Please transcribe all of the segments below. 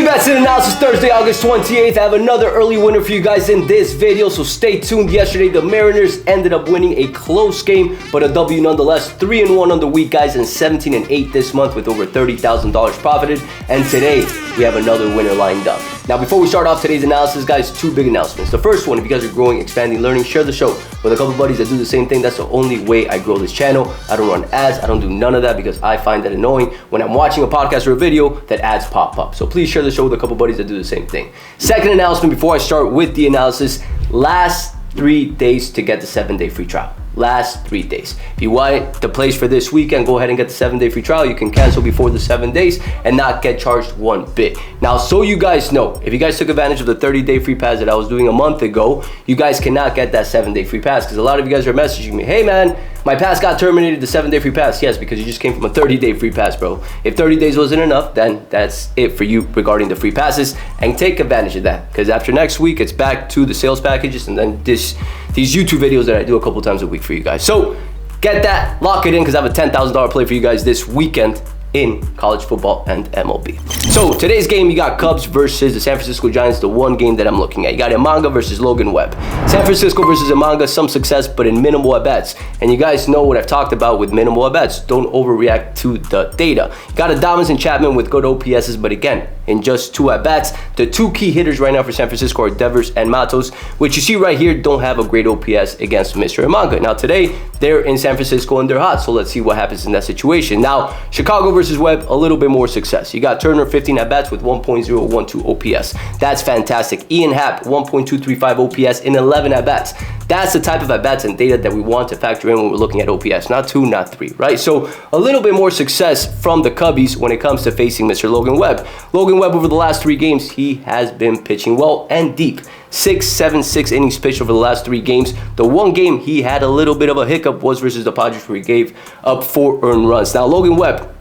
Daily Bets and Analysis Thursday, August 28th. I have another early winner for you guys in this video, so stay tuned. Yesterday, the Mariners ended up winning a close game, but a W nonetheless. 3-1 on the week, guys, and 17-8 this month with over $30,000 profited. And today, we have another winner lined up. Now, before we start off today's analysis, guys, two big announcements. The first one, if you guys are growing, expanding, learning, share the show with a couple buddies that do the same thing. That's the only way I grow this channel. I don't run ads. I don't do none of that because I find that annoying when I'm watching a podcast or a video that ads pop up. So please share the show with a couple buddies that do the same thing. Second announcement before I start with the analysis, last 3 days to get the 7-day free trial. Last 3 days. If you want the place for this weekend, go ahead and get the 7-day free trial. You can cancel before the 7 days and not get charged one bit. Now, so you guys know, if you guys took advantage of the 30-day free pass that I was doing a month ago, you guys cannot get that 7-day free pass because a lot of you guys are messaging me, hey man, my pass got terminated, the 7-day free pass. Yes, because you just came from a 30-day free pass, bro. If 30 days wasn't enough, then that's it for you regarding the free passes, and take advantage of that because after next week, it's back to the sales packages and then these YouTube videos that I do a couple times a week for you guys. So get that, lock it in, because I have a $10,000 play for you guys this weekend in college football and MLB. So today's game, you got Cubs versus the San Francisco Giants, the one game that I'm looking at. You got Imanga versus Logan Webb. San Francisco versus Imanga, some success, but in minimal at-bats. And you guys know what I've talked about with minimal at-bats. Don't overreact to the data. You got Adames and Chapman with good OPSs, but again, in just 2 at-bats. The 2 key hitters right now for San Francisco are Devers and Matos, which you see right here don't have a great OPS against Mr. Imanga. Now today, they're in San Francisco and they're hot, so let's see what happens in that situation. Now, Chicago versus Webb, a little bit more success. You got Turner, 15 at-bats with 1.012 OPS. That's fantastic. Ian Happ, 1.235 OPS in 11 at-bats. That's the type of at-bats and data that we want to factor in when we're looking at OPS. Not 2, not 3, right? So a little bit more success from the Cubbies when it comes to facing Mr. Logan Webb. Logan Webb, over the last 3 games, he has been pitching well and deep. 6 innings pitched over the last 3 games. The one game he had a little bit of a hiccup was versus the Padres, where he gave up 4 earned runs. Now, Logan Webb,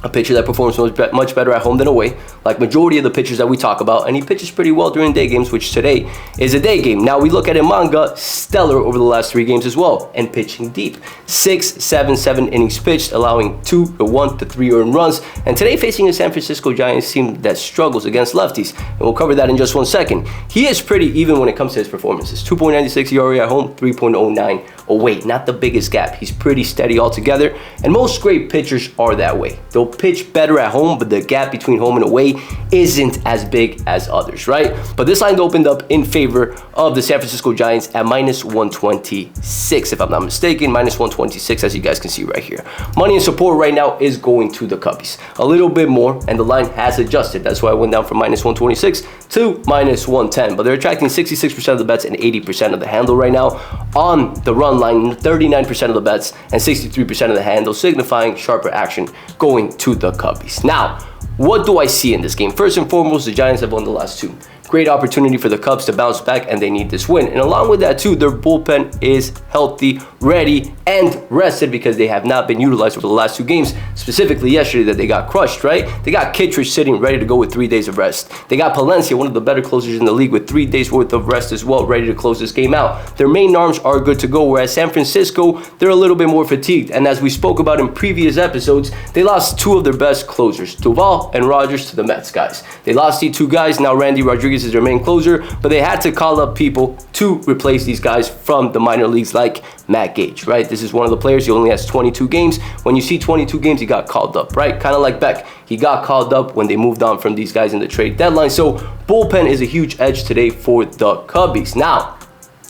a pitcher that performs much better at home than away, like majority of the pitchers that we talk about, and he pitches pretty well during day games, which today is a day game. Now we look at Imanga, stellar over the last 3 games as well, and pitching deep. 7 innings pitched, allowing 1 to 3 earned runs, and today facing a San Francisco Giants team that struggles against lefties, and we'll cover that in just 1 second. He is pretty even when it comes to his performances. 2.96 ERA at home, 3.09 away. Not the biggest gap. He's pretty steady altogether, and most great pitchers are that way. They'll pitch better at home, but the gap between home and away isn't as big as others, right? But this line opened up in favor of the San Francisco Giants at minus 126, if I'm not mistaken. Minus 126, as you guys can see right here. Money and support right now is going to the Cubbies. A little bit more, and the line has adjusted. That's why I went down from minus 126 to minus 110. But they're attracting 66% of the bets and 80% of the handle right now. On the run line, 39% of the bets and 63% of the handle, signifying sharper action going to the Cubbies. Now, what do I see in this game? First and foremost, the Giants have won the last 2. Great opportunity for the Cubs to bounce back, and they need this win. And along with that too, their bullpen is healthy, ready, and rested because they have not been utilized over the last 2 games, specifically yesterday that they got crushed, right? They got Kittredge sitting ready to go with 3 days of rest. They got Palencia, one of the better closers in the league, with 3 days worth of rest as well, ready to close this game out. Their main arms are good to go, whereas San Francisco, they're a little bit more fatigued. And as we spoke about in previous episodes, they lost 2 of their best closers, Duvall and Rogers, to the Mets, guys. They lost these 2 guys. Now Randy Rodriguez is their main closer, but they had to call up people to replace these guys from the minor leagues like Matt Gage, right? This is one of the players, he only has 22 games. When you see 22 games, he got called up, right? Kind of like Beck. He got called up when they moved on from these guys in the trade deadline. So bullpen is a huge edge today for the Cubbies. Now,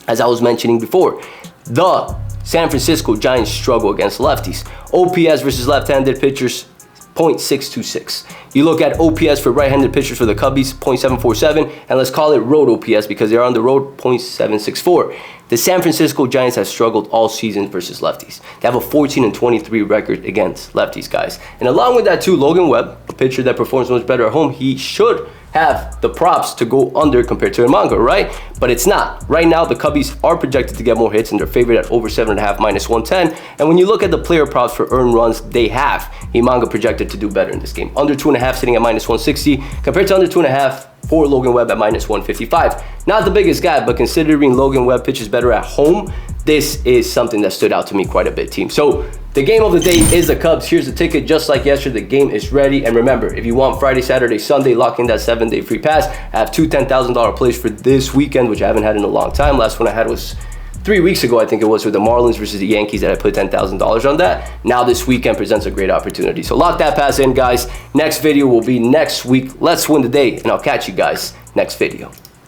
as I was mentioning before, the San Francisco Giants struggle against lefties. OPS versus left-handed pitchers, 0.626. You look at OPS for right-handed pitchers for the Cubbies, 0.747, and let's call it road OPS because they're on the road, 0.764. The San Francisco Giants have struggled all season versus lefties. They have a 14-23 record against lefties, guys. And along with that too, Logan Webb, a pitcher that performs much better at home, he should have the props to go under compared to Imanga, right? But it's not. Right now, the Cubbies are projected to get more hits, and they're favored at over 7.5, minus 110. And when you look at the player props for earned runs, they have Imanga projected to do better in this game. Under 2.5, sitting at minus 160, compared to under 2.5 for Logan Webb at minus 155. Not the biggest guy, but considering Logan Webb pitches better at home, this is something that stood out to me quite a bit, team. So The game of the day is the Cubs. Here's the ticket. Just like yesterday, the game is ready. And remember, if you want Friday, Saturday, Sunday, lock in that 7-day free pass. I have two $10,000 plays for this weekend, which I haven't had in a long time. Last one I had was 3 weeks ago, I think it was, with the Marlins versus the Yankees, that I put $10,000 on that. Now this weekend presents a great opportunity. So lock that pass in, guys. Next video will be next week. Let's win the day, and I'll catch you guys next video.